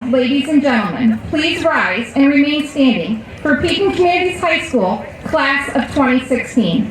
Ladies and gentlemen, please rise and remain standing for Pekin Communities High School, Class of 2016.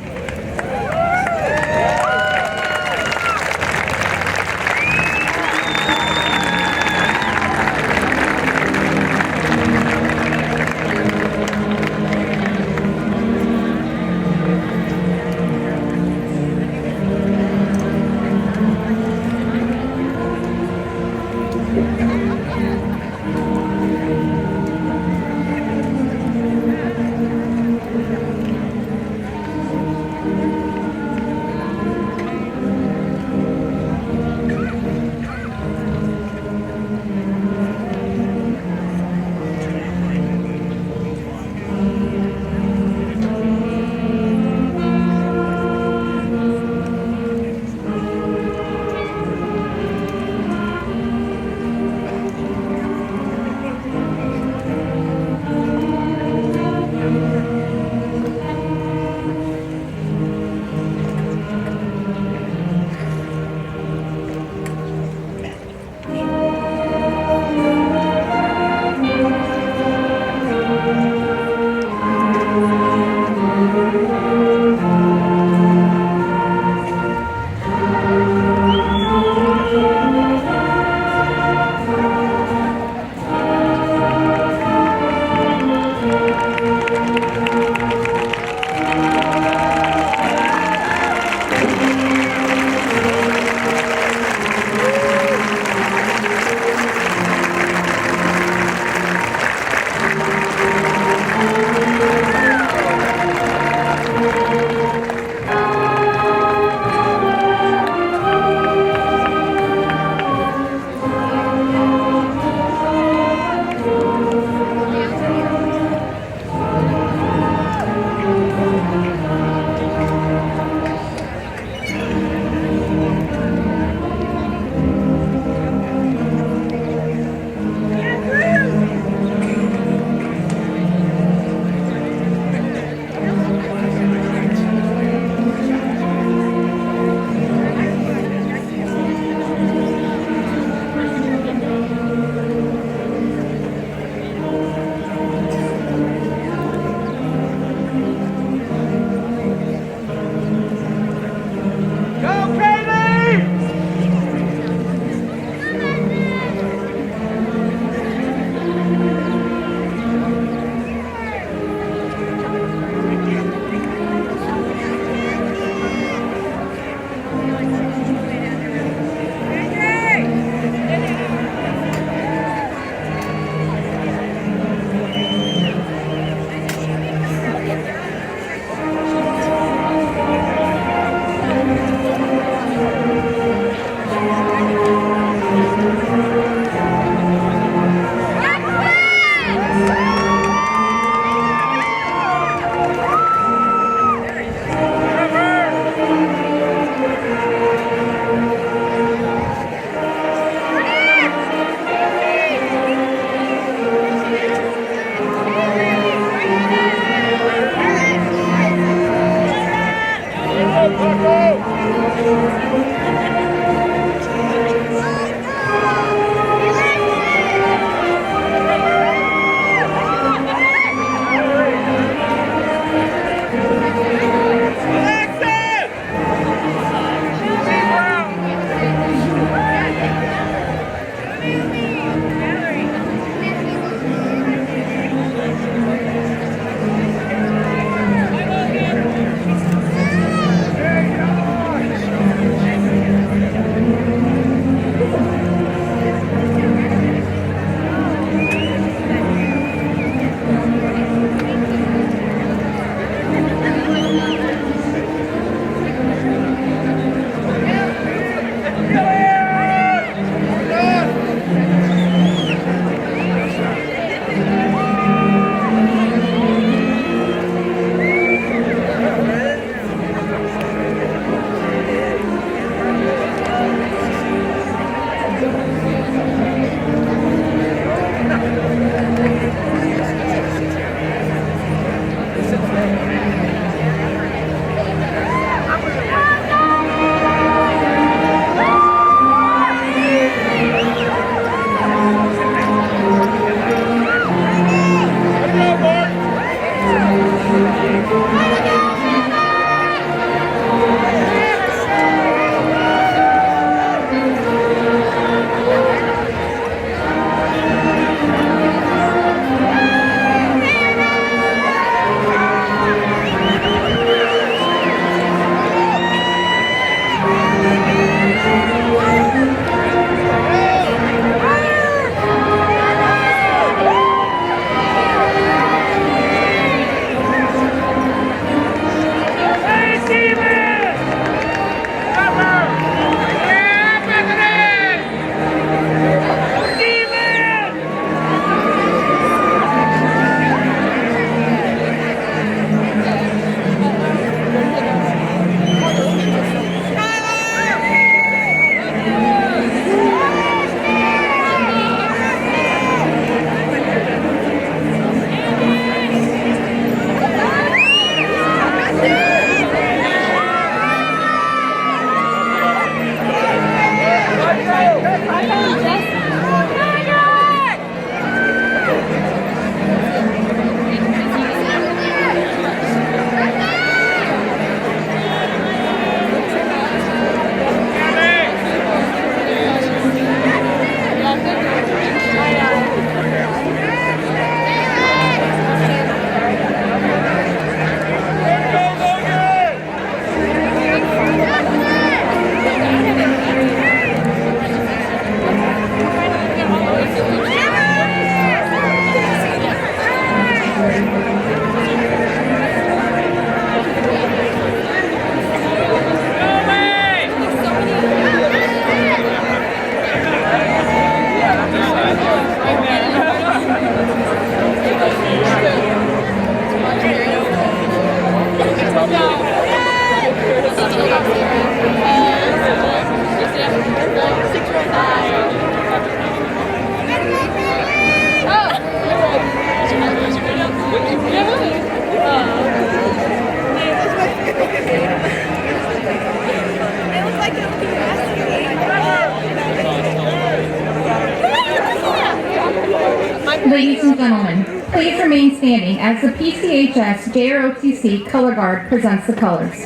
Ladies and gentlemen, please remain standing as the PCHS JROTC Color Guard presents the colors.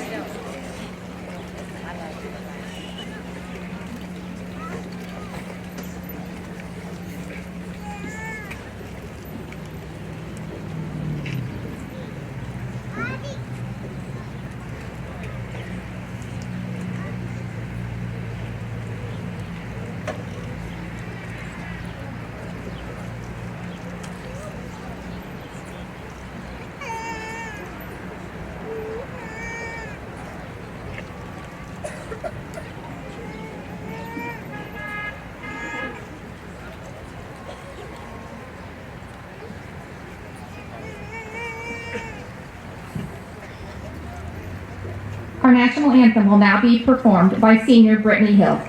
Our national anthem will now be performed by senior Brittany Hill.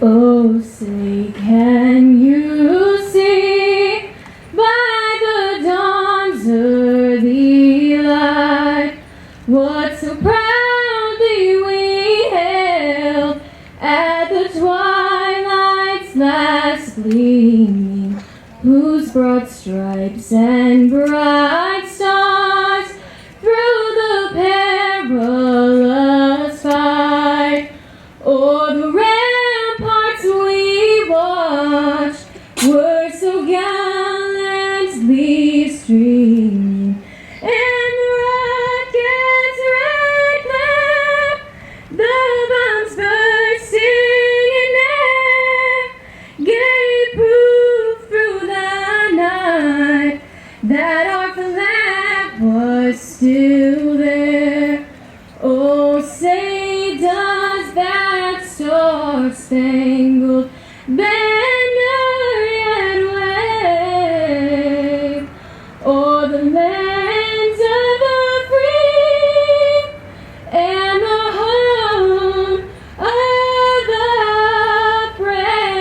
Oh, say can you see by the dawn's early light what so proudly we hailed at the twilight's last gleaming, whose broad stripes and bright stars through the perilous fight o'er the ramparts we watched were so gallantly streaming, and the rocket's red glare, the bombs bursting in air, gave proof through the night that our flag was still there. Oh, say does that star-spangled banner yet wave o'er the lands of the free and the home of the brave?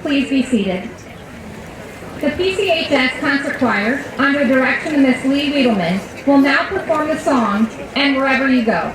Please be seated. The PCHS Concert Choir, under direction of Miss Lee Wiedelman, will now perform the song, "And Wherever You Go."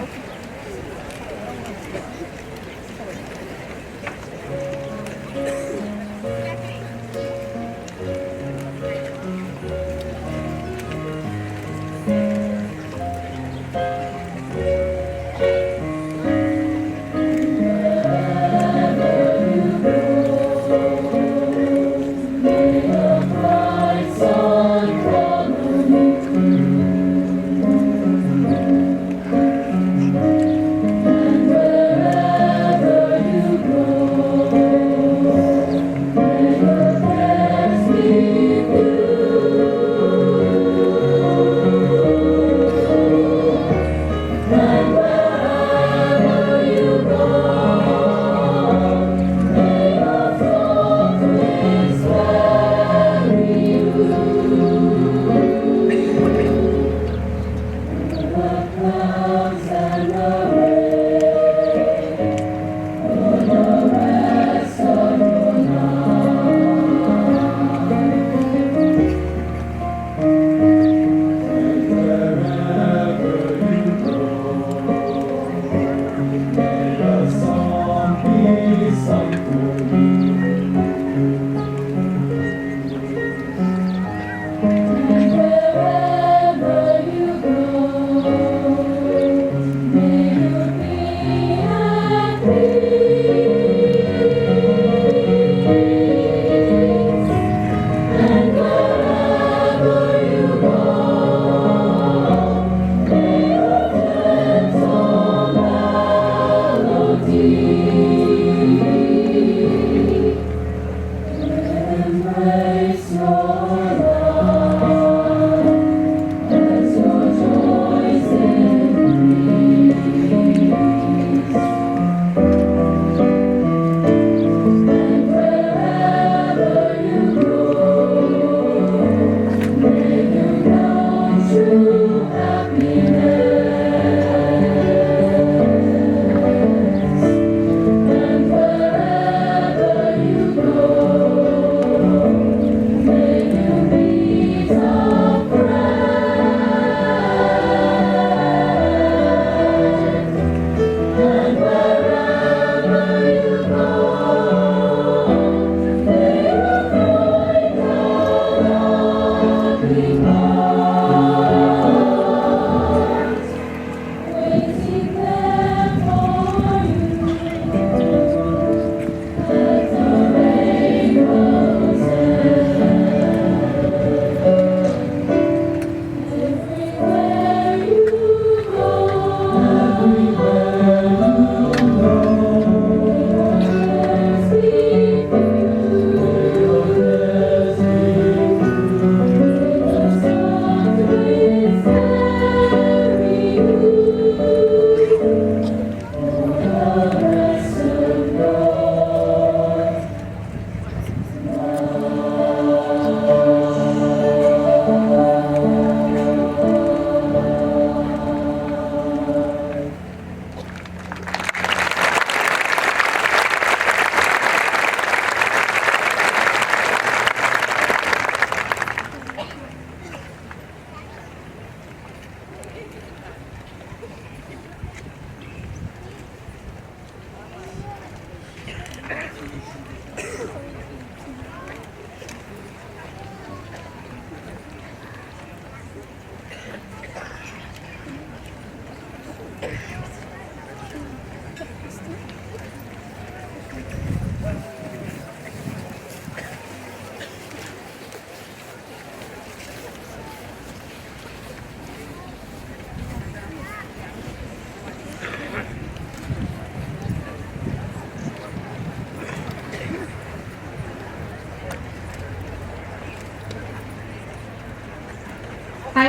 Sun from the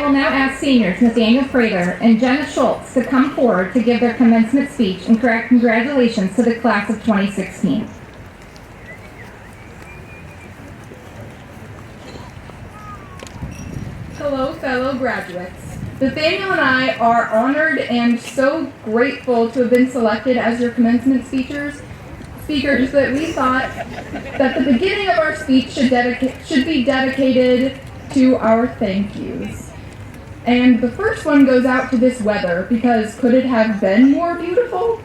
will now ask seniors Nathaniel Prater and Jenna Schultz to come forward to give their commencement speech and congratulations to the class of 2016. Hello, fellow graduates. Nathaniel and I are honored and so grateful to have been selected as your commencement speakers that we thought that the beginning of our speech should be dedicated to our thank yous. And the first one goes out to this weather, because could it have been more beautiful?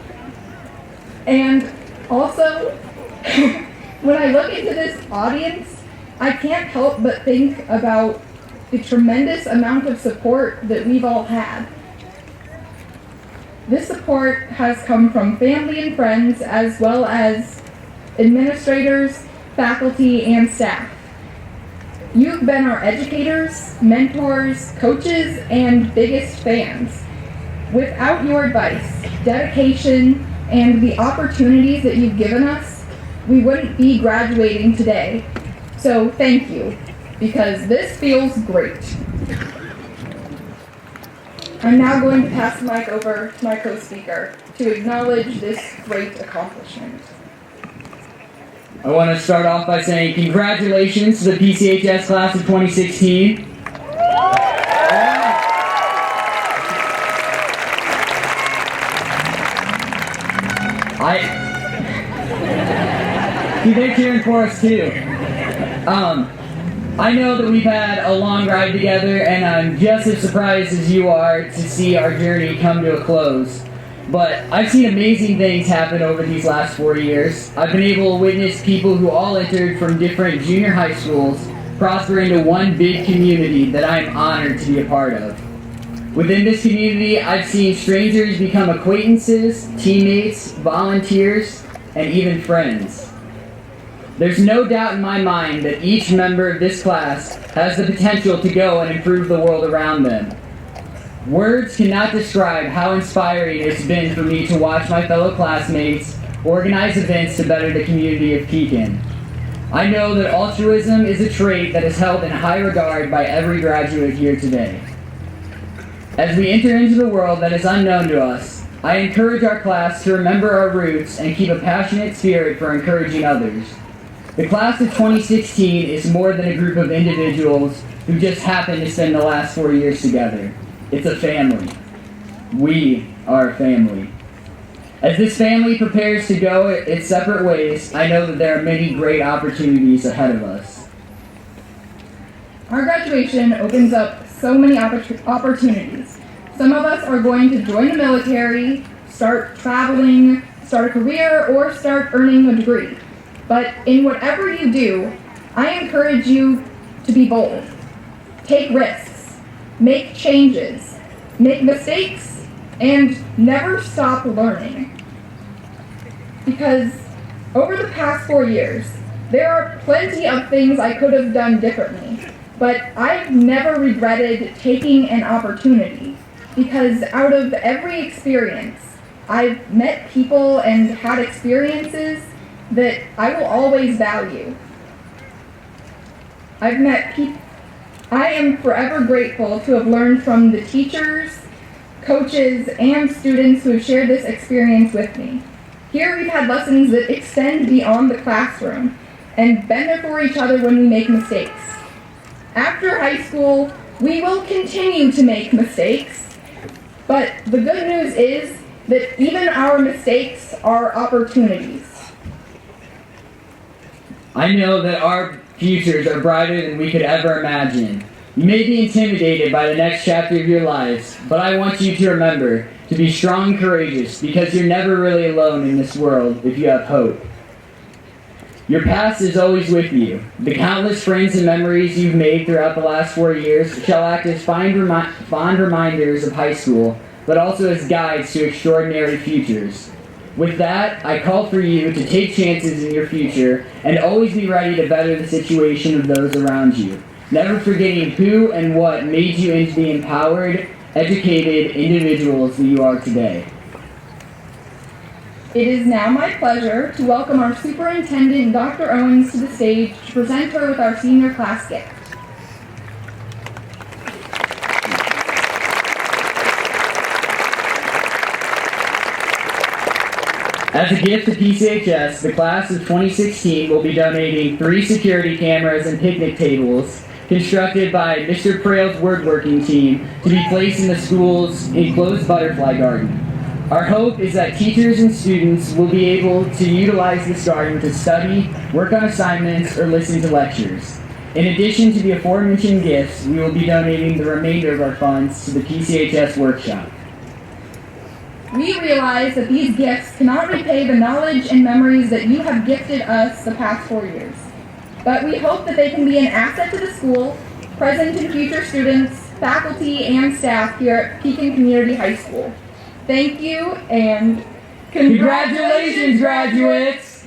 And also, when I look into this audience, I can't help but think about the tremendous amount of support that we've all had. This support has come from family and friends, as well as administrators, faculty, and staff. You've been our educators, mentors, coaches, and biggest fans. Without your advice, dedication, and the opportunities that you've given us, we wouldn't be graduating today. So thank you, because this feels great. I'm now going to pass the mic over to my co-speaker to acknowledge this great accomplishment. I want to start off by saying congratulations to the PCHS class of 2016. They're cheering for us too. I know that we've had a long ride together, and I'm just as surprised as you are to see our journey come to a close. But I've seen amazing things happen over these last 4 years. I've been able to witness people who all entered from different junior high schools prosper into one big community that I'm honored to be a part of. Within this community, I've seen strangers become acquaintances, teammates, volunteers, and even friends. There's no doubt in my mind that each member of this class has the potential to go and improve the world around them. Words cannot describe how inspiring it's been for me to watch my fellow classmates organize events to better the community of Pekin. I know that altruism is a trait that is held in high regard by every graduate here today. As we enter into the world that is unknown to us, I encourage our class to remember our roots and keep a passionate spirit for encouraging others. The class of 2016 is more than a group of individuals who just happen to spend the last 4 years together. It's a family. We are a family. As this family prepares to go its separate ways, I know that there are many great opportunities ahead of us. Our graduation opens up so many opportunities. Some of us are going to join the military, start traveling, start a career, or start earning a degree. But in whatever you do, I encourage you to be bold. Take risks, make changes, make mistakes, and never stop learning. Because over the past 4 years, there are plenty of things I could have done differently, but I've never regretted taking an opportunity, because out of every experience, I've met people and had experiences that I will always value. I am forever grateful to have learned from the teachers, coaches, and students who have shared this experience with me. Here we've had lessons that extend beyond the classroom and bend there for each other when we make mistakes. After high school, we will continue to make mistakes, but the good news is that even our mistakes are opportunities. I know that our futures are brighter than we could ever imagine. You may be intimidated by the next chapter of your lives, but I want you to remember to be strong and courageous, because you're never really alone in this world if you have hope. Your past is always with you. The countless friends and memories you've made throughout the last 4 years shall act as fond reminders of high school, but also as guides to extraordinary futures. With that, I call for you to take chances in your future and always be ready to better the situation of those around you, never forgetting who and what made you into the empowered, educated individuals that you are today. It is now my pleasure to welcome our Superintendent, Dr. Owens, to the stage to present her with our senior class gift. As a gift to PCHS, the class of 2016 will be donating 3 security cameras and picnic tables constructed by Mr. Prail's woodworking team to be placed in the school's enclosed butterfly garden. Our hope is that teachers and students will be able to utilize this garden to study, work on assignments, or listen to lectures. In addition to the aforementioned gifts, we will be donating the remainder of our funds to the PCHS workshop. We realize that these gifts cannot repay the knowledge and memories that you have gifted us the past 4 years. But we hope that they can be an asset to the school, present and future students, faculty, and staff here at Pekin Community High School. Thank you, and Congratulations, graduates!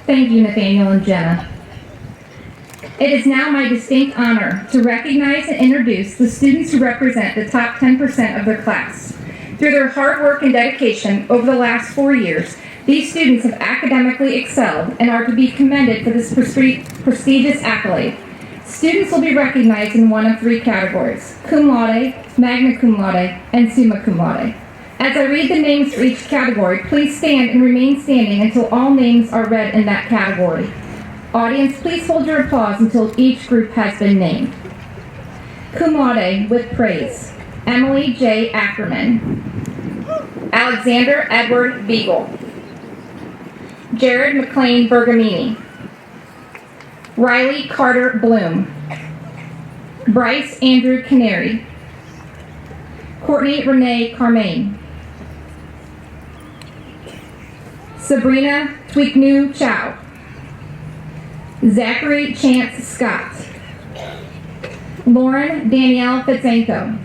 Thank you, Nathaniel and Jenna. It is now my distinct honor to recognize and introduce the students who represent the top 10% of their class. Through their hard work and dedication over the last 4 years, these students have academically excelled and are to be commended for this prestigious accolade. Students will be recognized in one of 3 categories: cum laude, magna cum laude, and summa cum laude. As I read the names for each category, please stand and remain standing until all names are read in that category. Audience, please hold your applause until each group has been named. Cum laude with praise: Emily J. Ackerman, Alexander Edward Beagle, Jared McLean Bergamini, Riley Carter Bloom, Bryce Andrew Canary, Courtney Renee Carmaine, Sabrina Tweeknew Chow, Zachary Chance Scott, Lauren Danielle Fitzenko,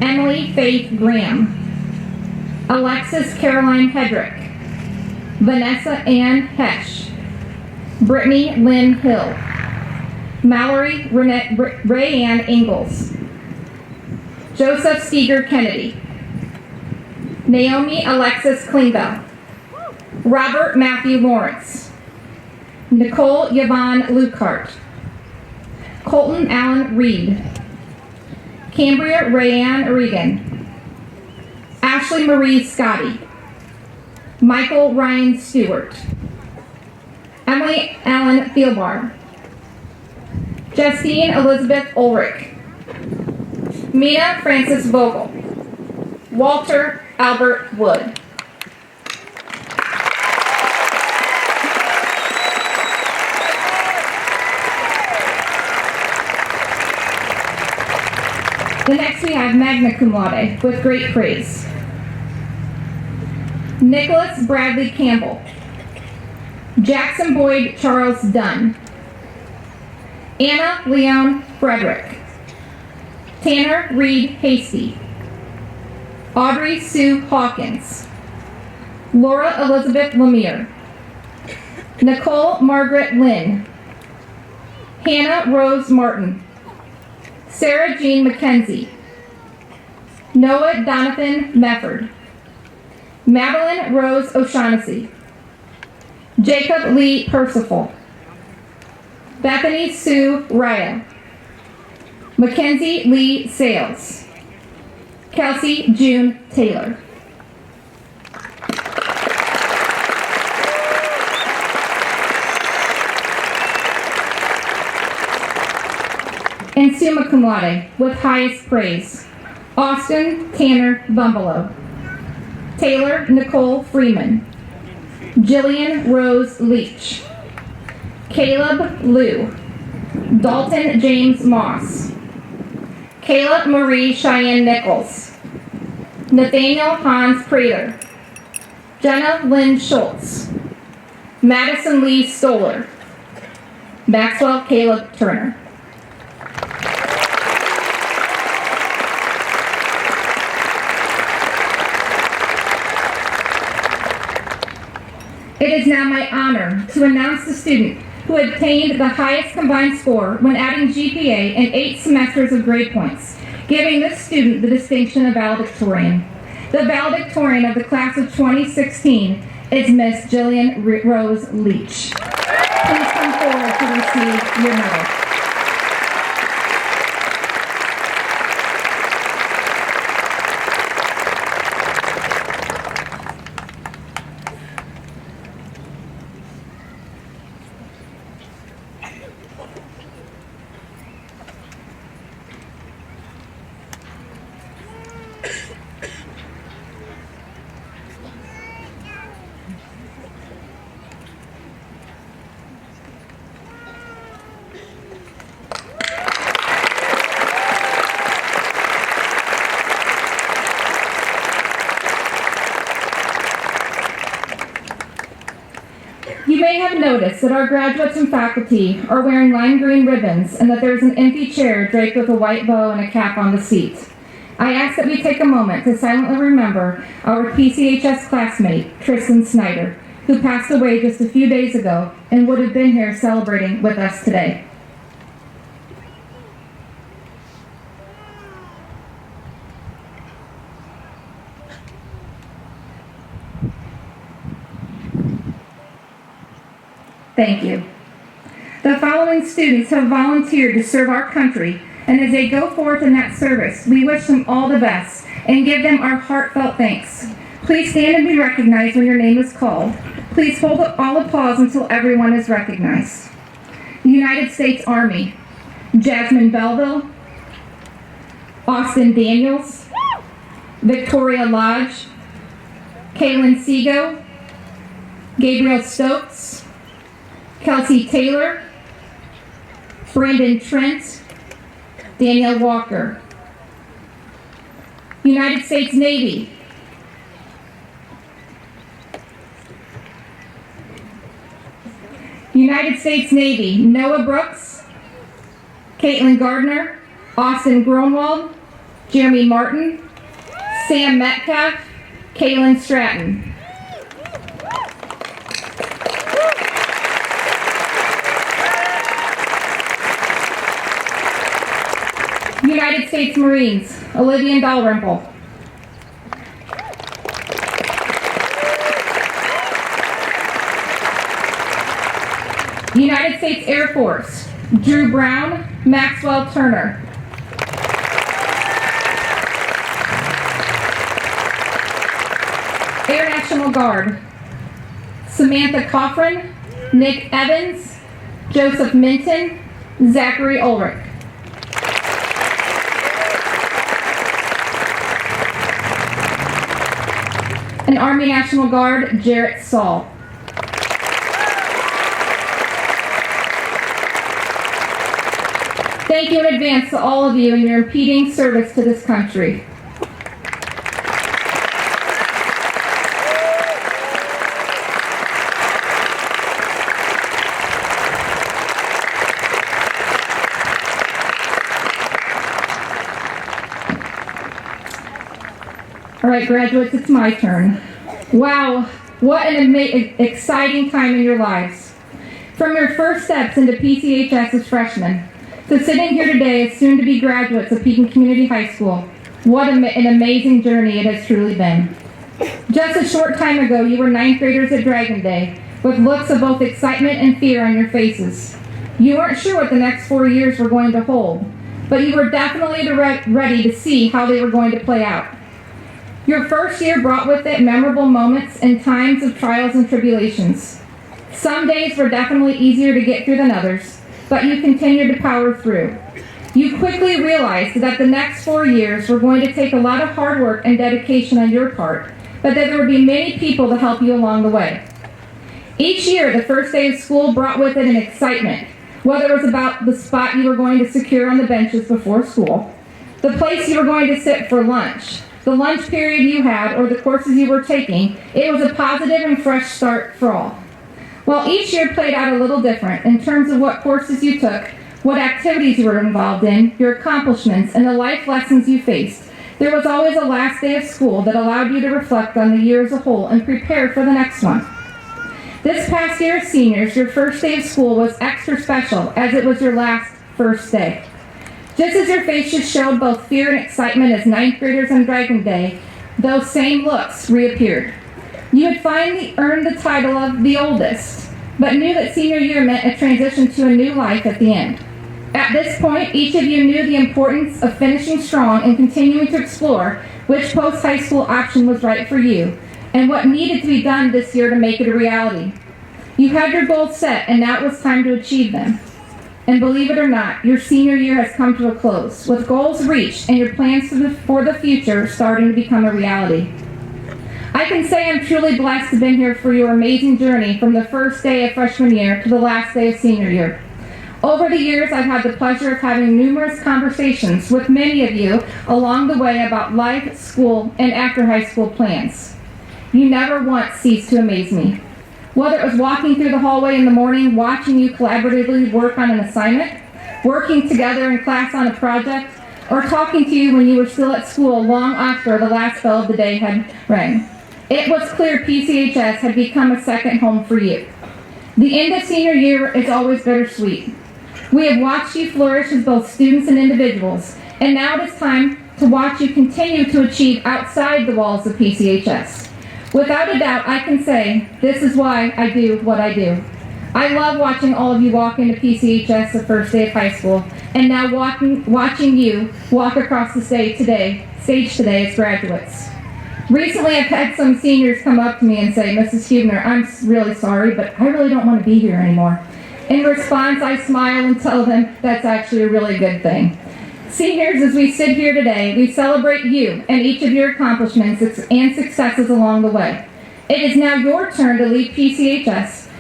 Emily Faith Graham, Alexis Caroline Hedrick, Vanessa Ann Hesh, Brittany Lynn Hill, Mallory Rayanne Ingalls, Joseph Steger Kennedy, Naomi Alexis Klingbeil, Robert Matthew Lawrence, Nicole Yvonne Lukehart, Colton Allen Reed, Cambria Rayanne Regan, Ashley Marie Scotty, Michael Ryan Stewart, Emily Allen Thielbar, Justine Elizabeth Ulrich, Mina Francis Vogel, Walter Albert Wood. The next we have magna cum laude with great praise: Nicholas Bradley Campbell, Jackson Boyd Charles Dunn, Anna Leon Frederick, Tanner Reed Hasty, Audrey Sue Hawkins, Laura Elizabeth Lemire, Nicole Margaret Lynn, Hannah Rose Martin, Sarah Jean McKenzie, Noah Donovan Mefford, Madeline Rose O'Shaughnessy, Jacob Lee Percival, Bethany Sue Raya, Mackenzie Lee Sales, Kelsey June Taylor. And summa cum laude with highest praise: Austin Tanner Bumbelow, Taylor Nicole Freeman, Jillian Rose Leach, Caleb Liu, Dalton James Moss, Kayla Marie Cheyenne Nichols, Nathaniel Hans Prater, Jenna Lynn Schultz, Madison Lee Stoller, Maxwell Caleb Turner. It is now my honor to announce the student who obtained the highest combined score when adding GPA in 8 semesters of grade points, giving this student the distinction of valedictorian. The valedictorian of the class of 2016 is Miss Jillian Rose Leach. Please come forward to receive your medal. You may have noticed that our graduates and faculty are wearing lime green ribbons and that there is an empty chair draped with a white bow and a cap on the seat. I ask that we take a moment to silently remember our PCHS classmate, Tristan Snider, who passed away just a few days ago and would have been here celebrating with us today. Thank you. The following students have volunteered to serve our country, and as they go forth in that service, we wish them all the best and give them our heartfelt thanks. Please stand and be recognized when your name is called. Please hold up all applause until everyone is recognized. The United States Army, Jasmine Belleville, Austin Daniels, Victoria Lodge, Kaylin Seago, Gabriel Stokes, Kelsey Taylor, Brandon Trent, Danielle Walker. United States Navy, United States Navy, Noah Brooks, Caitlin Gardner, Austin Gronwald, Jeremy Martin, Sam Metcalf, Kaylin Stratton. United States Marines, Olivia Dalrymple. United States Air Force, Drew Brown, Maxwell Turner. Air National Guard, Samantha Coffrin, Nick Evans, Joseph Minton, Zachary Ulrich. And Army National Guard, Jarrett Saul. Thank you in advance to all of you in your impeding service to this country. All right, graduates, it's my turn. Wow, what an exciting time in your lives. From your first steps into PCHS as freshmen, to sitting here today as soon-to-be graduates of Pekin Community High School, what an amazing journey it has truly been. Just a short time ago, you were ninth graders at Dragon Day, with looks of both excitement and fear on your faces. You weren't sure what the next 4 years were going to hold, but you were definitely ready to see how they were going to play out. Your first year brought with it memorable moments and times of trials and tribulations. Some days were definitely easier to get through than others, but you continued to power through. You quickly realized that the next 4 years were going to take a lot of hard work and dedication on your part, but that there would be many people to help you along the way. Each year, the first day of school brought with it an excitement, whether it was about the spot you were going to secure on the benches before school, the place you were going to sit for lunch, the lunch period you had, or the courses you were taking. It was a positive and fresh start for all. While each year played out a little different in terms of what courses you took, what activities you were involved in, your accomplishments, and the life lessons you faced, there was always a last day of school that allowed you to reflect on the year as a whole and prepare for the next one. This past year as seniors, your first day of school was extra special as it was your last first day. Just as your faces showed both fear and excitement as ninth graders on Dragon Day, those same looks reappeared. You had finally earned the title of the oldest, but knew that senior year meant a transition to a new life at the end. At this point, each of you knew the importance of finishing strong and continuing to explore which post-high school option was right for you, and what needed to be done this year to make it a reality. You had your goals set, and now it was time to achieve them. And believe it or not, your senior year has come to a close, with goals reached and your plans for the future starting to become a reality. I can say I'm truly blessed to have been here for your amazing journey from the first day of freshman year to the last day of senior year. Over the years, I've had the pleasure of having numerous conversations with many of you along the way about life, school, and after high school plans. You never once ceased to amaze me. Whether it was walking through the hallway in the morning, watching you collaboratively work on an assignment, working together in class on a project, or talking to you when you were still at school long after the last bell of the day had rang, it was clear PCHS had become a second home for you. The end of senior year is always bittersweet. We have watched you flourish as both students and individuals, and now it is time to watch you continue to achieve outside the walls of PCHS. Without a doubt, I can say this is why I do what I do. I love watching all of you walk into PCHS the first day of high school, and now watching you walk across the stage today as graduates. Recently, I've had some seniors come up to me and say, Mrs. Huebner, I'm really sorry, but I really don't want to be here anymore. In response, I smile and tell them that's actually a really good thing. Seniors, as we sit here today, we celebrate you and each of your accomplishments and successes along the way. It is now your turn to lead PCHS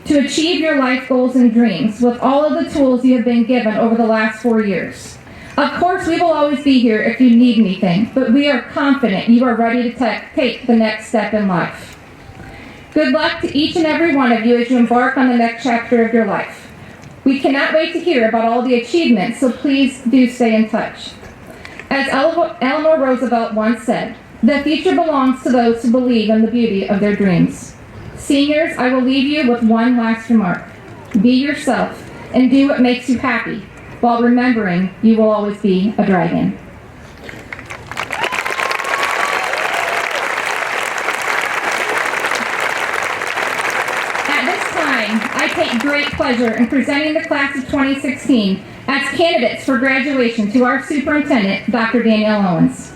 to achieve your life goals and dreams with all of the tools you have been given over the last 4 years. Of course, we will always be here if you need anything, but we are confident you are ready to take the next step in life. Good luck to each and every one of you as you embark on the next chapter of your life. We cannot wait to hear about all the achievements, so please do stay in touch. As Eleanor Roosevelt once said, the future belongs to those who believe in the beauty of their dreams. Seniors, I will leave you with one last remark. Be yourself and do what makes you happy, while remembering you will always be a dragon. I take great pleasure in presenting the class of 2016 as candidates for graduation to our superintendent, Dr. Danielle Owens.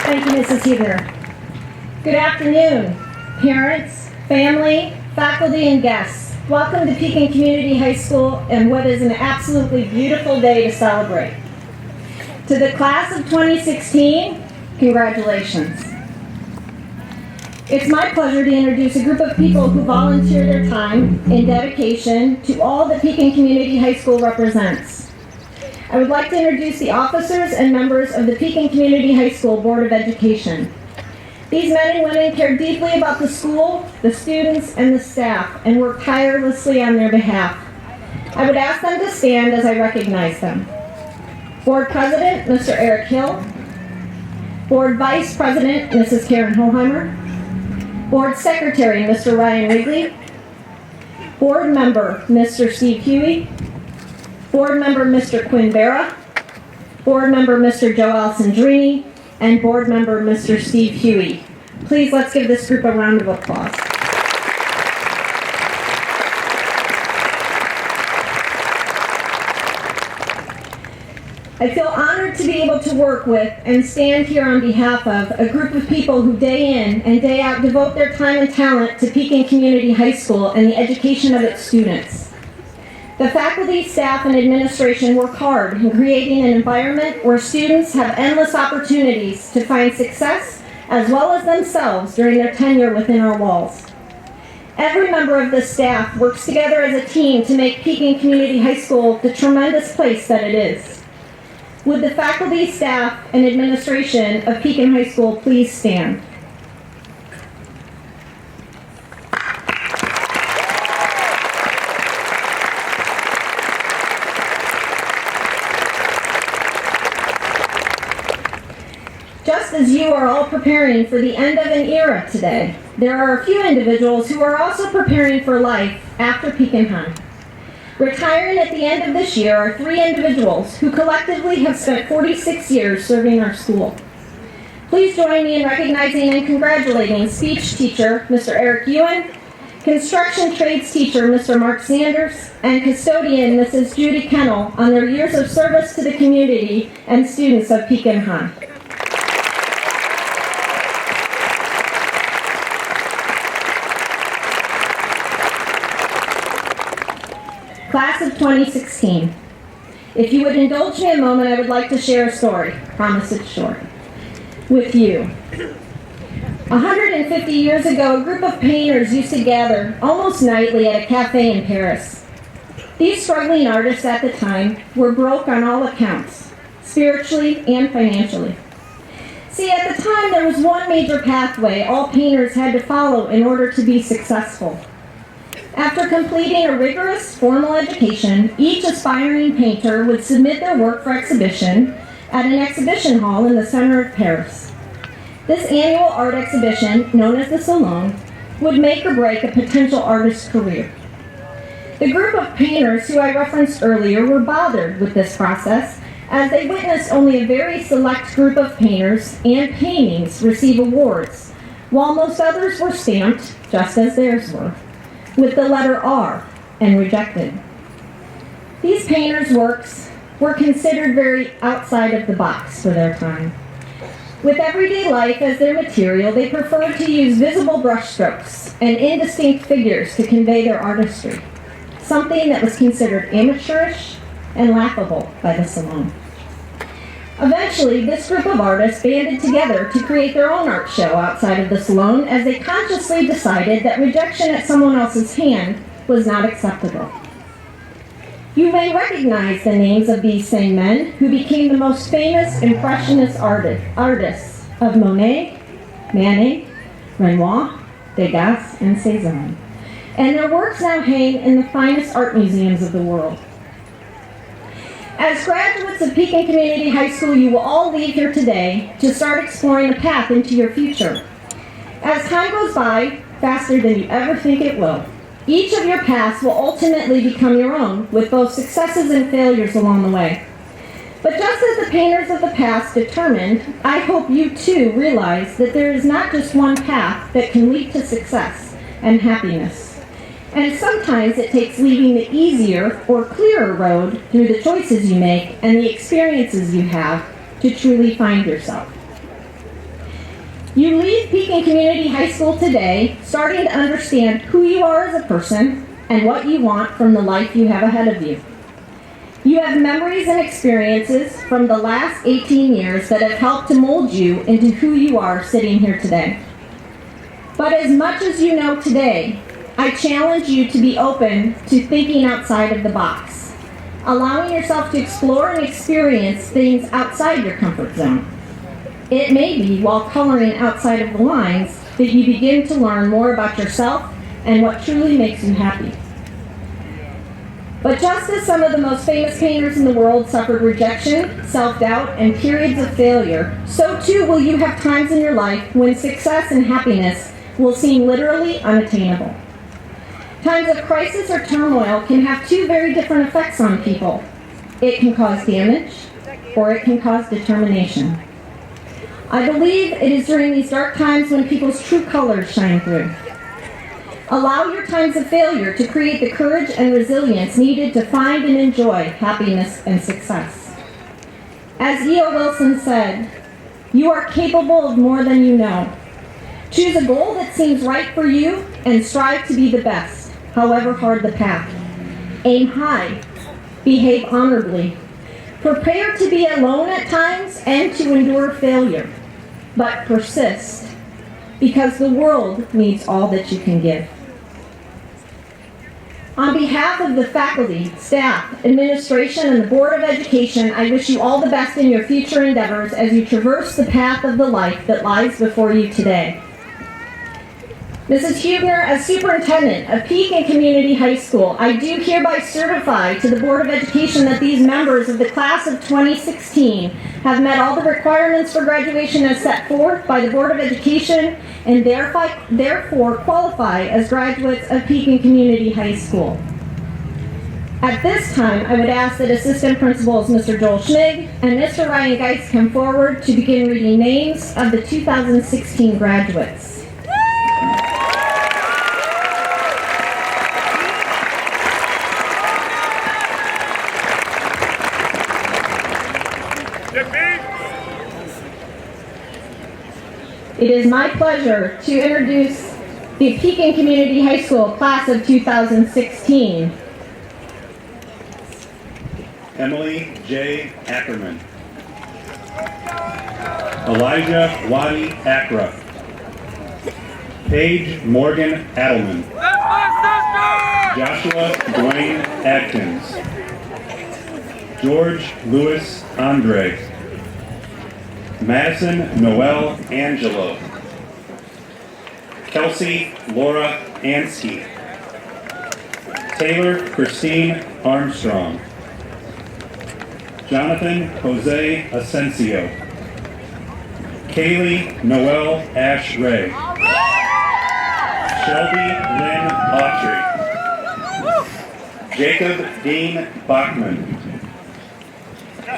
Thank you, Mrs. Huebner. Good afternoon, parents, family, faculty, and guests. Welcome to Pekin Community High School and what is an absolutely beautiful day to celebrate. To the class of 2016, congratulations. It's my pleasure to introduce a group of people who volunteer their time and dedication to all that Pekin Community High School represents. I would like to introduce the officers and members of the Pekin Community High School Board of Education. These men and women care deeply about the school, the students, and the staff, and work tirelessly on their behalf. I would ask them to stand as I recognize them. Board President, Mr. Eric Hill. Board Vice President, Mrs. Karen Hoheimer. Board Secretary, Mr. Ryan Wrigley. Board Member, Mr. Steve Huey. Board Member, Mr. Quinn Barra. Board Member, Mr. Joe Alessandrini. And Board Member, Mr. Steve Huey. Please, let's give this group a round of applause. I feel honored to be able to work with and stand here on behalf of a group of people who day in and day out devote their time and talent to Pekin Community High School and the education of its students. The faculty, staff, and administration work hard in creating an environment where students have endless opportunities to find success as well as themselves during their tenure within our walls. Every member of the staff works together as a team to make Pekin Community High School the tremendous place that it is. Would the faculty, staff, and administration of Pekin High School please stand? Just as you are all preparing for the end of an era today, there are a few individuals who are also preparing for life after Pekin High. Retiring at the end of this year are 3 individuals who collectively have spent 46 years serving our school. Please join me in recognizing and congratulating speech teacher, Mr. Eric Ewan, construction trades teacher, Mr. Mark Sanders, and custodian, Mrs. Judy Kennel, on their years of service to the community and students of Pekin High. Class of 2016. If you would indulge me a moment, I would like to share a story. Promise it's short. With you. 150 years ago, a group of painters used to gather almost nightly at a cafe in Paris. These struggling artists at the time were broke on all accounts, spiritually and financially. See, at the time, there was one major pathway all painters had to follow in order to be successful. After completing a rigorous formal education, each aspiring painter would submit their work for exhibition at an exhibition hall in the center of Paris. This annual art exhibition, known as the Salon, would make or break a potential artist's career. The group of painters who I referenced earlier were bothered with this process, as they witnessed only a very select group of painters and paintings receive awards, while most others were stamped, just as theirs were, with the letter R and rejected. These painters' works were considered very outside of the box for their time. With everyday life as their material, they preferred to use visible brushstrokes and indistinct figures to convey their artistry, something that was considered amateurish and laughable by the Salon. Eventually, this group of artists banded together to create their own art show outside of the Salon, as they consciously decided that rejection at someone else's hand was not acceptable. You may recognize the names of these same men who became the most famous Impressionist artists of Monet, Manet, Renoir, Degas, and Cézanne. And their works now hang in the finest art museums of the world. As graduates of Pekin Community High School, you will all leave here today to start exploring a path into your future. As time goes by, faster than you ever think it will, each of your paths will ultimately become your own, with both successes and failures along the way. But just as the painters of the past determined, I hope you too realize that there is not just one path that can lead to success and happiness. And sometimes it takes leaving the easier or clearer road through the choices you make and the experiences you have to truly find yourself. You leave Pekin Community High School today starting to understand who you are as a person and what you want from the life you have ahead of you. You have memories and experiences from the last 18 years that have helped to mold you into who you are sitting here today. But as much as you know today, I challenge you to be open to thinking outside of the box, allowing yourself to explore and experience things outside your comfort zone. It may be while coloring outside of the lines that you begin to learn more about yourself and what truly makes you happy. But just as some of the most famous painters in the world suffered rejection, self-doubt, and periods of failure, so too will you have times in your life when success and happiness will seem literally unattainable. Times of crisis or turmoil can have 2 very different effects on people. It can cause damage, or it can cause determination. I believe it is during these dark times when people's true colors shine through. Allow your times of failure to create the courage and resilience needed to find and enjoy happiness and success. As E.O. Wilson said, you are capable of more than you know. Choose a goal that seems right for you and strive to be the best, however hard the path. Aim high. Behave honorably. Prepare to be alone at times and to endure failure, but persist, because the world needs all that you can give. On behalf of the faculty, staff, administration, and the Board of Education, I wish you all the best in your future endeavors as you traverse the path of the life that lies before you today. Mrs. Huebner, as Superintendent of Pekin Community High School, I do hereby certify to the Board of Education that these members of the class of 2016 have met all the requirements for graduation as set forth by the Board of Education and therefore qualify as graduates of Pekin Community High School. At this time, I would ask that Assistant Principals Mr. Joel Schmig and Mr. Ryan Geist come forward to begin reading names of the 2016 graduates. It is my pleasure to introduce the Pekin Community High School class of 2016. Emily J. Ackerman. Elijah Wadi Akra. Paige Morgan Adelman. Joshua Dwayne Adkins. George Louis Andre. Madison Noel Angelo. Kelsey Laura Ansky. Taylor Christine Armstrong. Jonathan Jose Asensio. Kaylee Noel Ash Ray. Shelby Lynn Autry. Jacob Dean Bachman.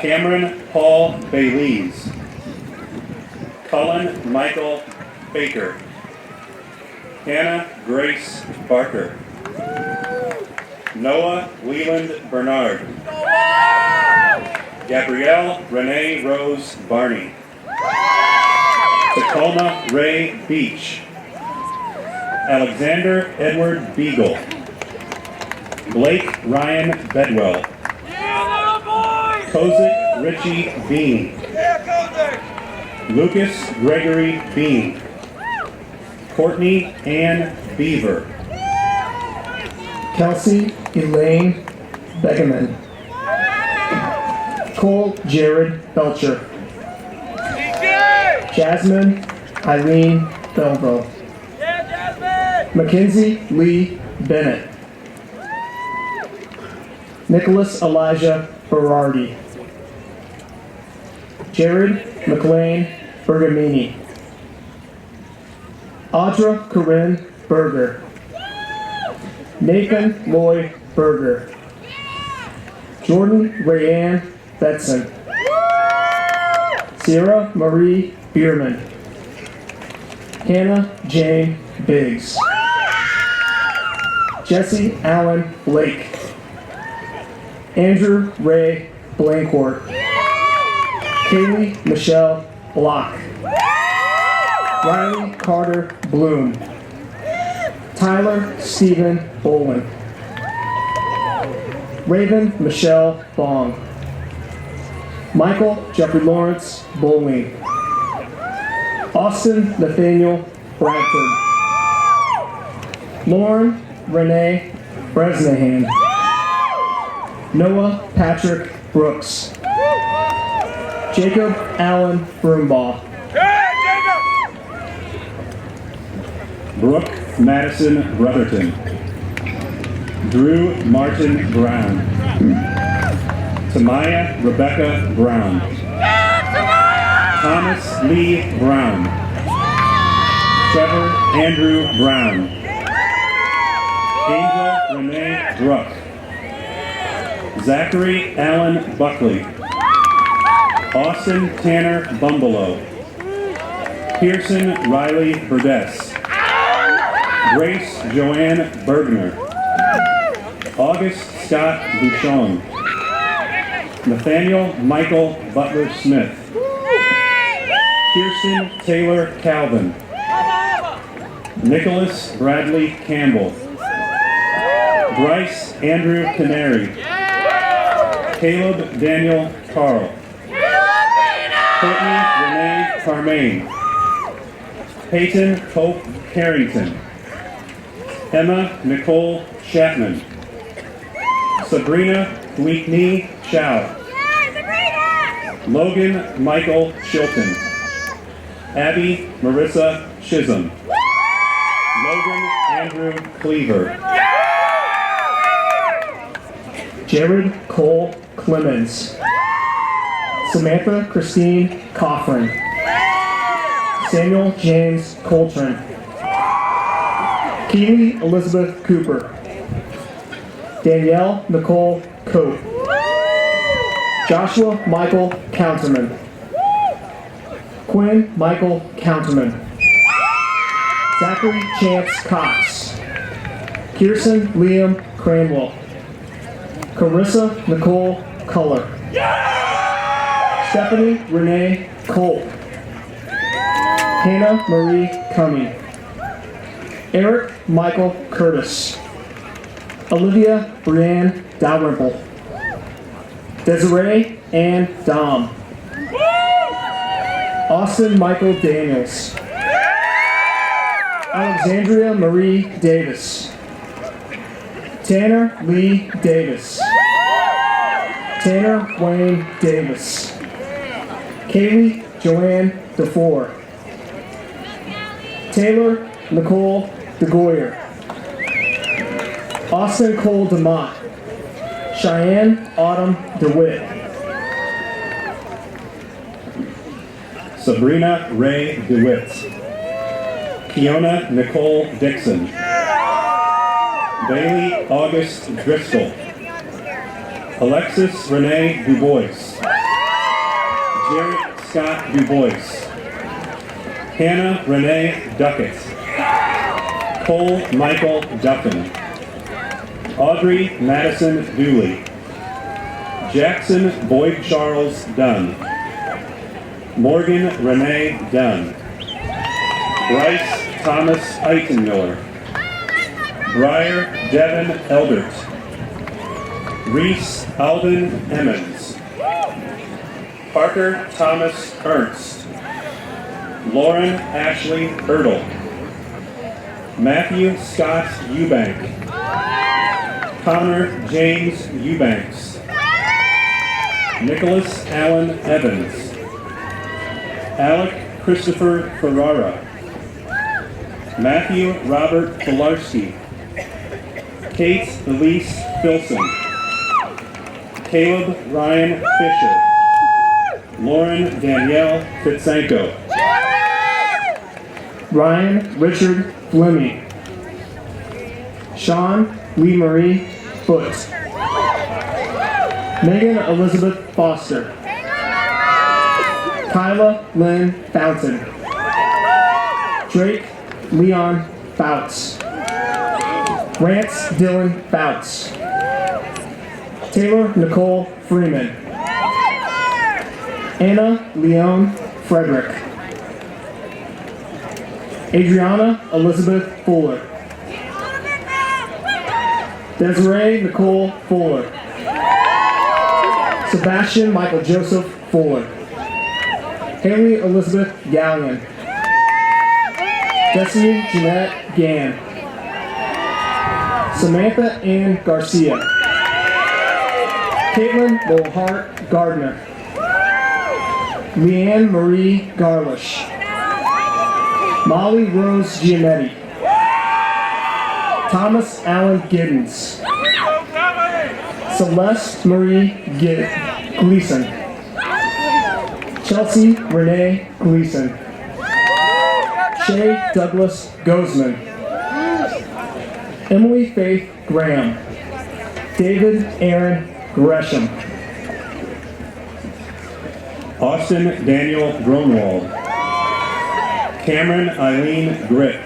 Cameron Paul Baylees. Cullen Michael Baker. Hannah Grace Barker. Noah Leland Bernard. Gabrielle Renee Rose Barney. Tacoma Ray Beach. Alexander Edward Beagle. Blake Ryan Bedwell. Kozik Richie Bean. Lucas Gregory Bean. Courtney Ann Beaver. Kelsey Elaine Begeman. Cole Jared Belcher. Jasmine Eileen Belvo. Mackenzie Lee Bennett. Nicholas Elijah Berardi. Jared McLean Bergamini. Audra Corinne Berger. Nathan Loy Berger. Jordan Rayanne Betson. Sierra Marie Bierman. Hannah Jane Biggs. Jesse Allen Blake. Andrew Ray Blancourt. Kaylee Michelle Block. Riley Carter Bloom. Tyler Stephen Bolin. Raven Michelle Bong. Michael Jeffrey Lawrence Bowling. Austin Nathaniel Bradford. Lauren Renee Bresnahan. Noah Patrick Brooks. Jacob Allen Broombaugh. Brooke Madison Brotherton. Drew Martin Brown. Tamaya Rebecca Brown. Thomas Lee Brown. Trevor Andrew Brown. Angel Renee Druck. Zachary Allen Buckley. Austin Tanner Bumbelow. Pearson Riley Burdess. Grace Joanne Bergner. August Scott Bouchon. Nathaniel Michael Butler Smith. Kirsten Taylor Calvin. Nicholas Bradley Campbell. Bryce Andrew Canary. Caleb Daniel Carl. Courtney Renee Carmaine. Peyton Hope Carrington. Emma Nicole Chapman. Sabrina Whitney Chow. Logan Michael Chilton. Abby Marissa Chisholm. Logan Andrew Cleaver. Jared Cole Clemens. Samantha Christine Coffrin. Samuel James Coltrane. Keely Elizabeth Cooper. Danielle Nicole Cope. Joshua Michael Counterman. Quinn Michael Counterman. Zachary Chance Cox. Kirsten Liam Cranwell. Carissa Nicole Culler. Stephanie Renee Colt. Hannah Marie Cumming. Eric Michael Curtis. Olivia Brianne Dalrymple. Desiree Ann Dom. Austin Michael Daniels. Alexandria Marie Davis. Tanner Lee Davis. Tanner Wayne Davis. Kaylee Joanne DeFore. Taylor Nicole DeGoyer. Austin Cole DeMott. Cheyenne Autumn DeWitt. Sabrina Ray DeWitt. Kiona Nicole Dixon. Bailey August Driscoll. Alexis Renee DuBois. Jarrett Scott DuBois. Hannah Renee Duckett. Cole Michael Duffin. Audrey Madison Dooley. Jackson Boyd Charles Dunn. Morgan Renee Dunn. Bryce Thomas Eitenmiller. Briar Devin Eldert. Reese Alden Emmons. Parker Thomas Ernst. Lauren Ashley Ertl. Matthew Scott Eubank. Connor James Eubanks. Nicholas Allen Evans. Alec Christopher Ferrara. Matthew Robert Pilarski. Kate Elise Filson. Caleb Ryan Fisher. Lauren Danielle Fitzenko. Ryan Richard Fleming. Sean Lee Marie Foot. Megan Elizabeth Foster. Kyla Lynn Fountain. Drake Leon Fouts. Rance Dylan Fouts. Taylor Nicole Freeman. Anna Leon Frederick. Adriana Elizabeth Fuller. Desiree Nicole Fuller. Sebastian Michael Joseph Fuller. Haley Elizabeth Gallion. Destiny Jeanette Gann. Samantha Ann Garcia. Caitlin Lohart Gardner. Leanne Marie Garlish. Molly Rose Gianetti. Thomas Allen Giddens. Celeste Marie Gleason. Chelsea Renee Gleason. Shay Douglas Gozman. Emily Faith Graham. David Aaron Gresham. Austin Daniel Grunwald. Cameron Eileen Grip.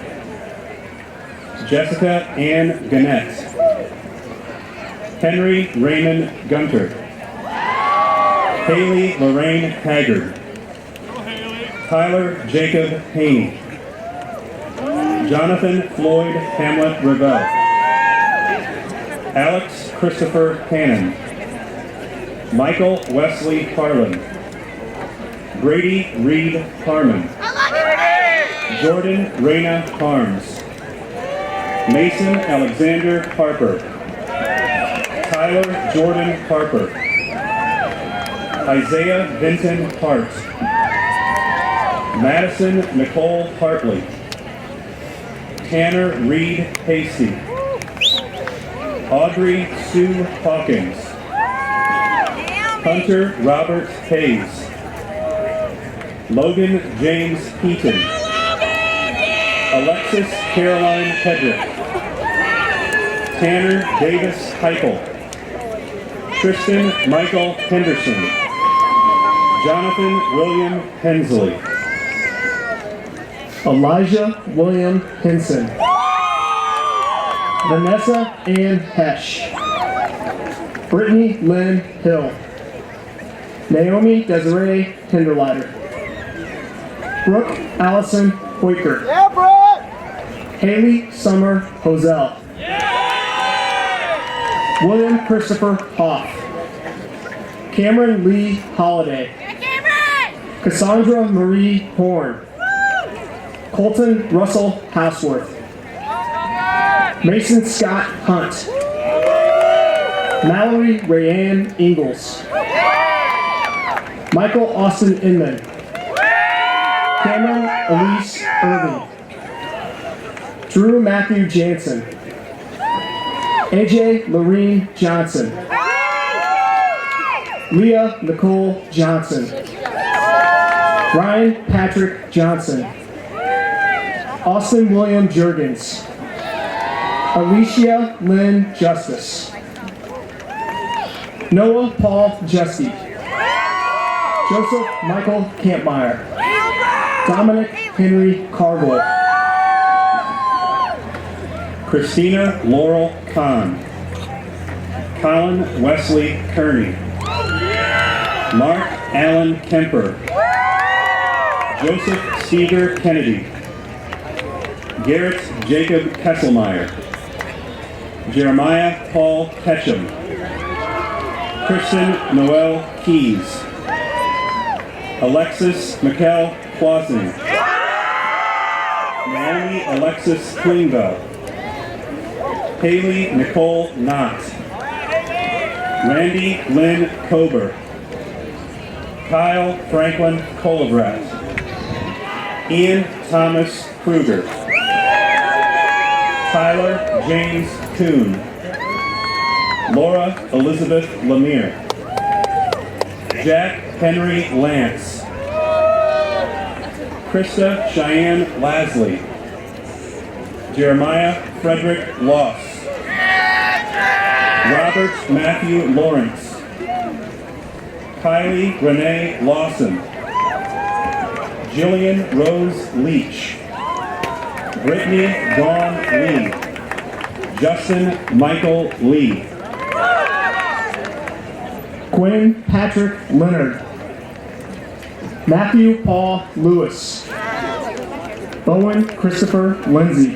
Jessica Ann Gannett. Henry Raymond Gunter. Haley Lorraine Haggard. Tyler Jacob Haney. Jonathan Floyd Hamlet Revelle. Alex Christopher Hannon. Michael Wesley Harlan. Brady Reed Harmon. Jordan Reyna Harms. Mason Alexander Harper. Tyler Jordan Harper. Isaiah Vinton Hart. Madison Nicole Hartley. Tanner Reed Hasty. Audrey Sue Hawkins. Hunter Robert Hayes. Logan James Heaton. Alexis Caroline Hedrick. Tanner Davis Heupel. Tristan Michael Henderson. Jonathan William Hensley. Elijah William Hinson. Vanessa Ann Hesh. Brittany Lynn Hill. Naomi Desiree Hinderleiter. Brooke Allison Hoiker. Haley Summer Hosell. William Christopher Hoff. Cameron Lee Holiday. Cassandra Marie Horn. Colton Russell Houseworth. Mason Scott Hunt. Mallory Rayanne Ingalls. Michael Austin Inman. Cameron Elise Irving. Drew Matthew Jansen. AJ Lorene Johnson. Leah Nicole Johnson. Ryan Patrick Johnson. Austin William Jurgens. Alicia Lynn Justice. Noah Paul Justy. Joseph Michael Campmeyer. Dominic Henry Cargill. Christina Laurel Kahn. Colin Wesley Kearney. Mark Allen Kemper. Joseph Steger Kennedy. Garrett Jacob Kesselmeyer. Jeremiah Paul Ketchum. Kristen Noel Keys. Alexis Mikkel Clausen. Naomi Alexis Klingbeil. Haley Nicole Knott. Randy Lynn Kober. Kyle Franklin Colebrat. Ian Thomas Kruger. Tyler James Kuhn. Laura Elizabeth Lemire. Jack Henry Lance. Krista Cheyenne Lasley. Jeremiah Frederick Loss. Robert Matthew Lawrence. Kylie Renee Lawson. Jillian Rose Leach. Brittany Dawn Lee. Justin Michael Lee. Quinn Patrick Leonard. Matthew Paul Lewis. Bowen Christopher Lindsay.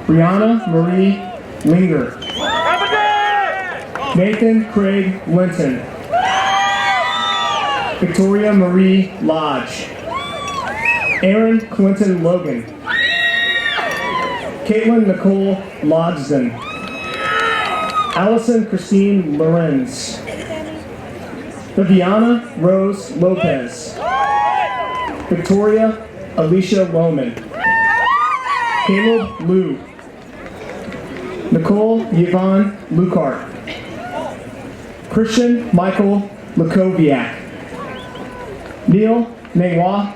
Brianna Marie Linger. Nathan Craig Linton. Victoria Marie Lodge. Aaron Clinton Logan. Caitlin Nicole Lodgsden. Allison Christine Lorenz. Viviana Rose Lopez. Victoria Alicia Lohman. Caleb Liu. Nicole Yvonne Lucart. Christian Michael Lukoviak. Neil Newa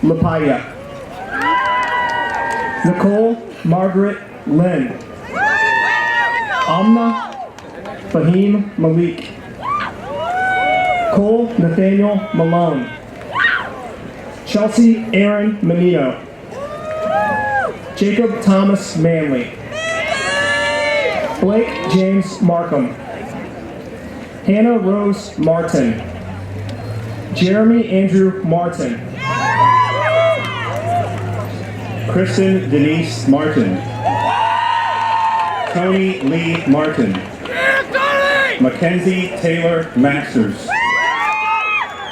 Lapaya. Nicole Margaret Lynn. Amna Fahim Malik. Cole Nathaniel Malone. Chelsea Aaron Menino. Jacob Thomas Manley. Blake James Markham. Hannah Rose Martin. Jeremy Andrew Martin. Kristen Denise Martin. Tony Lee Martin. Mackenzie Taylor Masters.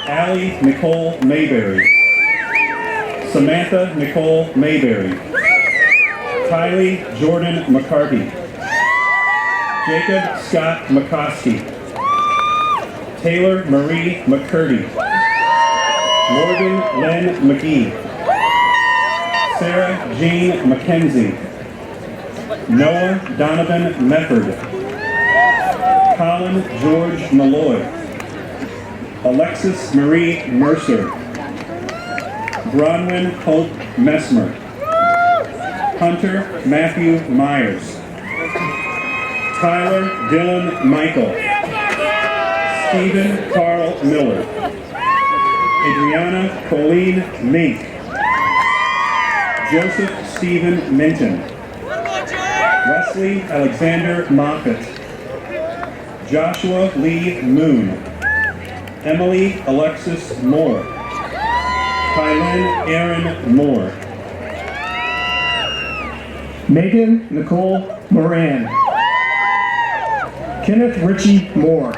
Allie Nicole Mayberry. Samantha Nicole Mayberry. Kylie Jordan McCarty. Jacob Scott McCoskey. Taylor Marie McCurdy. Morgan Lynn McGee. Sarah Jean McKenzie, Noah Donovan Mefford, Colin George Malloy, Alexis Marie Mercer, Bronwyn Hope Messmer, Hunter Matthew Myers, Tyler Dylan Michael, Stephen Carl Miller, Adriana Colleen Mink, Joseph Stephen Minton, Wesley Alexander Moffitt, Joshua Lee Moon, Emily Alexis Moore, Kylin Aaron Moore, Megan Nicole Moran, Kenneth Richie Moore,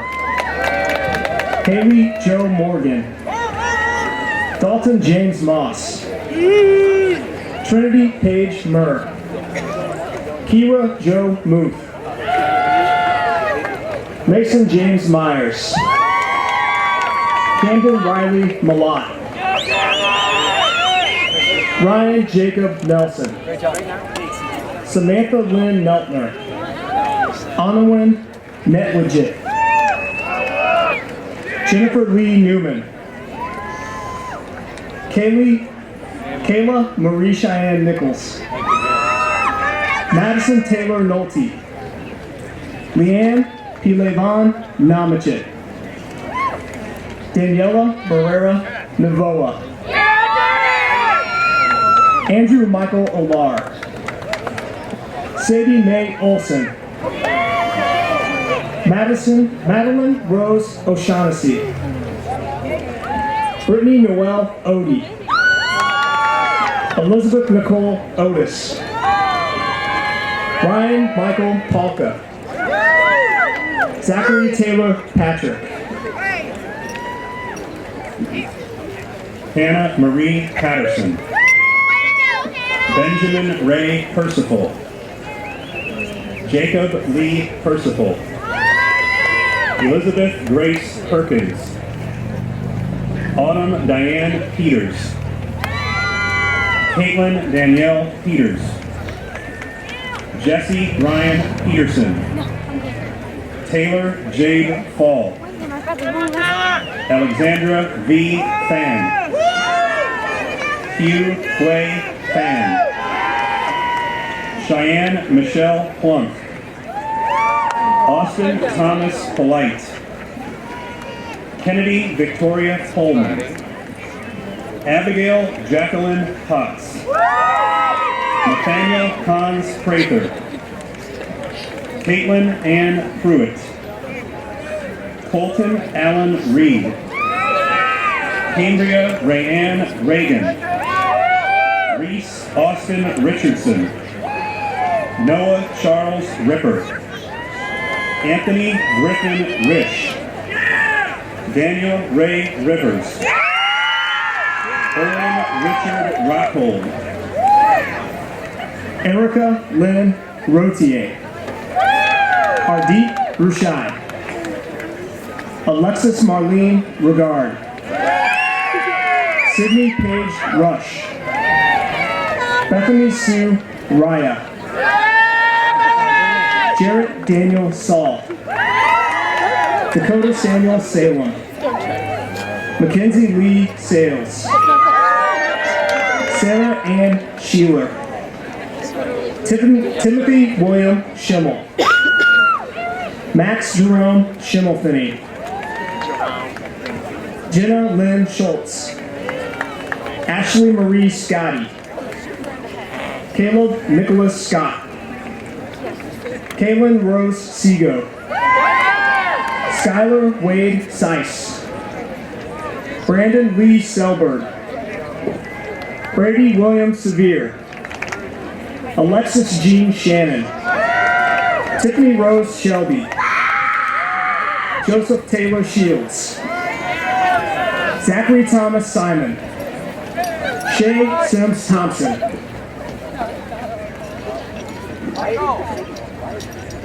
Haley Joe Morgan, Dalton James Moss, Trinity Paige Murr, Kira Joe Muth, Mason James Myers, Camden Riley Malott, Ryan Jacob Nelson, Samantha Lynn Meltner, Anawin Netwidget, Jennifer Lee Newman, Kayla Marie Cheyenne Nichols, Madison Taylor Nolte, Leanne Pilevan Namachet, Daniela Barrera Navoa, Andrew Michael Olar, Sadie Mae Olson, Madeline Rose O'Shaughnessy, Brittany Noel Odie, Elizabeth Nicole Otis, Ryan Michael Palka, Zachary Taylor Patrick, Hannah Marie Patterson, Benjamin Ray Percival, Jacob Lee Percival, Elizabeth Grace Perkins, Autumn Diane Peters, Caitlin Danielle Peters, Jesse Ryan Peterson, Taylor Jade Fall, Alexandra V. Fan, Hugh Quay Fan, Cheyenne Michelle Plunk, Austin Thomas Polite, Kennedy Victoria Coleman, Abigail Jacqueline Potts, Nathaniel Hans Prather, Caitlin Ann Pruitt, Colton Allen Reed, Cambria Rayanne Reagan, Reese Austin Richardson, Noah Charles Ripper, Anthony Griffin Rich, Daniel Ray Rivers, Erwin Richard Rockhold, Erica Lynn Rotier, Ardit Rushai, Alexis Marlene Regard, Sydney Paige Rush, Bethany Sue Raya, Jarrett Daniel Saul, Dakota Samuel Salem, Mackenzie Lee Sales, Sarah Ann Sheeler, Timothy William Schimmel, Max Jerome Schimmelfinney, Jenna Lynn Schultz, Ashley Marie Scotty, Caleb Nicholas Scott, Kaylin Rose Seago, Skylar Wade Seiss, Brandon Lee Selberg, Brady William Severe, Alexis Jean Shannon, Tiffany Rose Shelby, Joseph Taylor Shields, Zachary Thomas Simon, Shay Sims Thompson,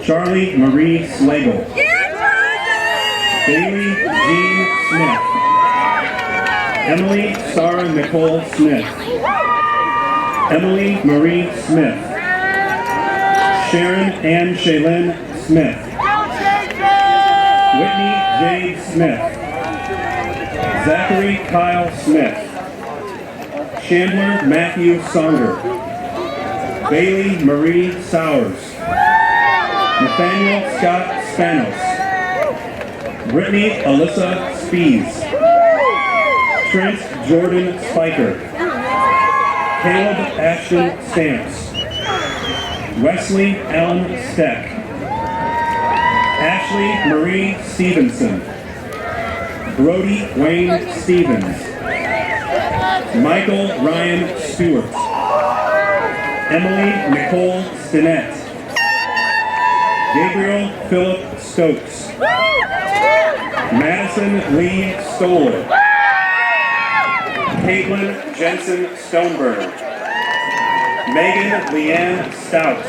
Charlie Marie Slagle, Bailey Jean Smith, Emily Sarah Nicole Smith, Emily Marie Smith. Sharon Ann Shaylin Smith. Whitney Jade Smith. Zachary Kyle Smith. Chandler Matthew Songer. Bailey Marie Sowers. Nathaniel Scott Spanos. Brittany Alyssa Spees. Trent Jordan Spiker. Caleb Ashton Stamps. Wesley Allen Steck. Ashley Marie Stevenson. Brody Wayne Stevens. Michael Ryan Stewart. Emily Nicole Stinnett. Gabriel Philip Stokes. Madison Lee Stoller. Caitlin Jensen Stoneburner. Megan Leanne Stout.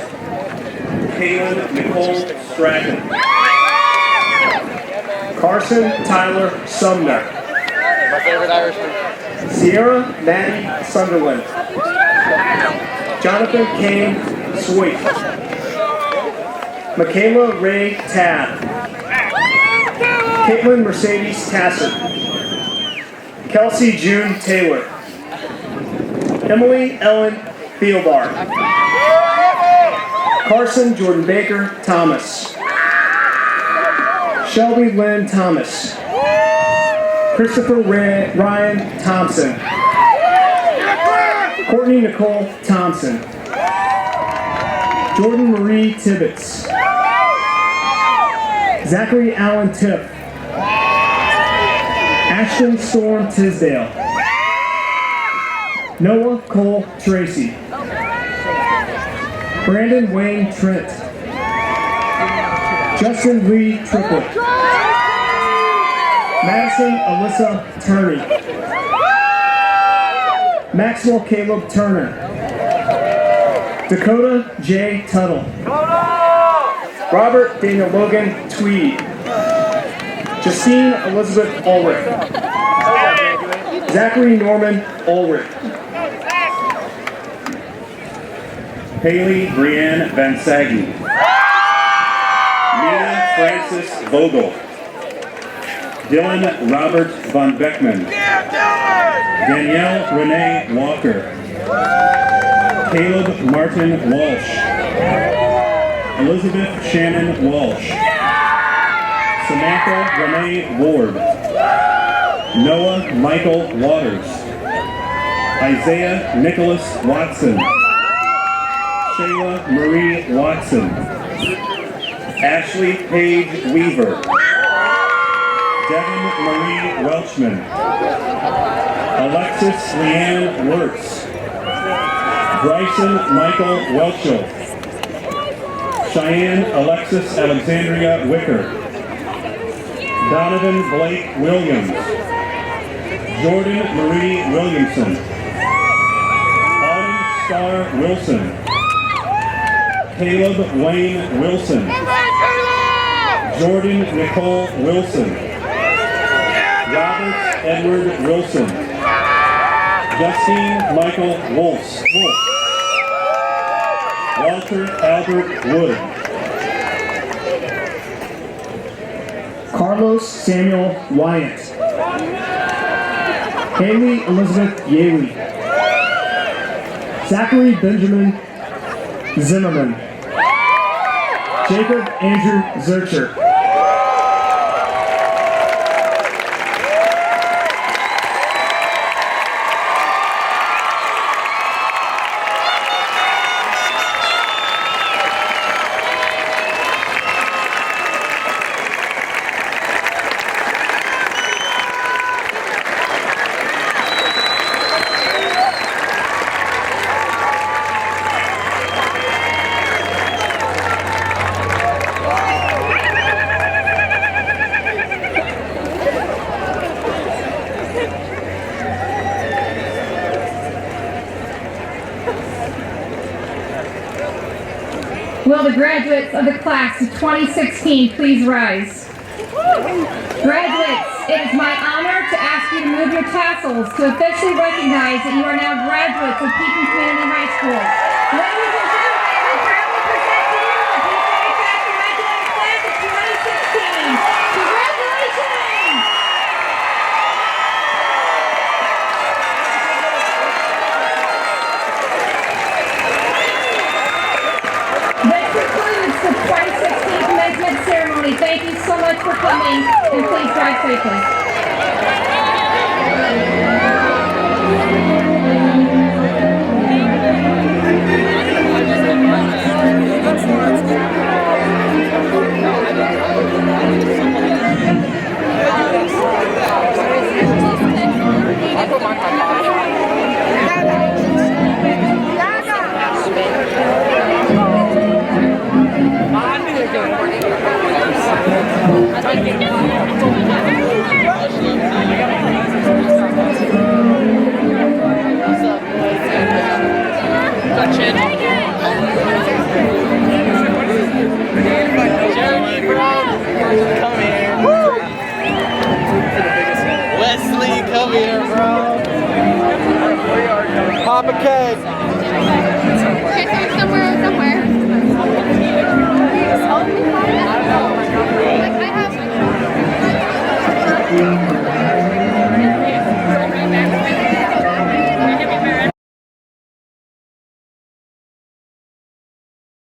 Kaylin Nicole Stratton. Carson Tyler Sumner. My favorite Irishman. Sierra Maddie Sunderland. Jonathan Kane Sweet. Michaela Ray Tabb. Caitlin Mercedes Tassel. Kelsey June Taylor. Emily Ellen Theobar. Carson Jordan Baker Thomas. Shelby Lynn Thomas. Christopher Ryan Thompson. Courtney Nicole Thompson. Jordan Marie Tibbetts. Zachary Allen Tiff. Ashton Storm Tisdale. Noah Cole Tracy. Brandon Wayne Trent. Justin Lee Triplett. Madison Alyssa Turney. Maxwell Caleb Turner. Dakota J. Tuttle. Robert Daniel Logan Tweed. Justine Elizabeth Ulrich. Zachary Norman Ulrich. Haley Brianne Van Saggy. Nina Francis Vogel. Dylan Robert Von Beckman. Danielle Renee Walker. Caleb Martin Walsh. Elizabeth Shannon Walsh. Samantha Renee Ward. Noah Michael Waters. Isaiah Nicholas Watson. Shayla Marie Watson. Ashley Paige Weaver. Devin Marie Welchman. Alexis Leanne Wirtz. Bryson Michael Welchel. Cheyenne Alexis Alexandria Wicker. Donovan Blake Williams. Jordan Marie Williamson. Autumn Star Wilson. Caleb Wayne Wilson. Jordan Nicole Wilson. Robert Edward Wilson. Justine Michael Wolf. Walter Albert Wood. Carlos Samuel Wyatt. Haley Elizabeth Yaley. Zachary Benjamin Zimmerman. Jacob Andrew Zurcher. Will the graduates of the class of 2016 please rise? Graduates, It is my honor to ask you to move your tassels to officially recognize that you are now graduates of Pekin Community High School. Ladies and gentlemen, we proudly present to you the PCHS graduating class of 2016. Congratulations! This concludes the 2016 commencement ceremony. Thank you so much for coming, and please drive safely. I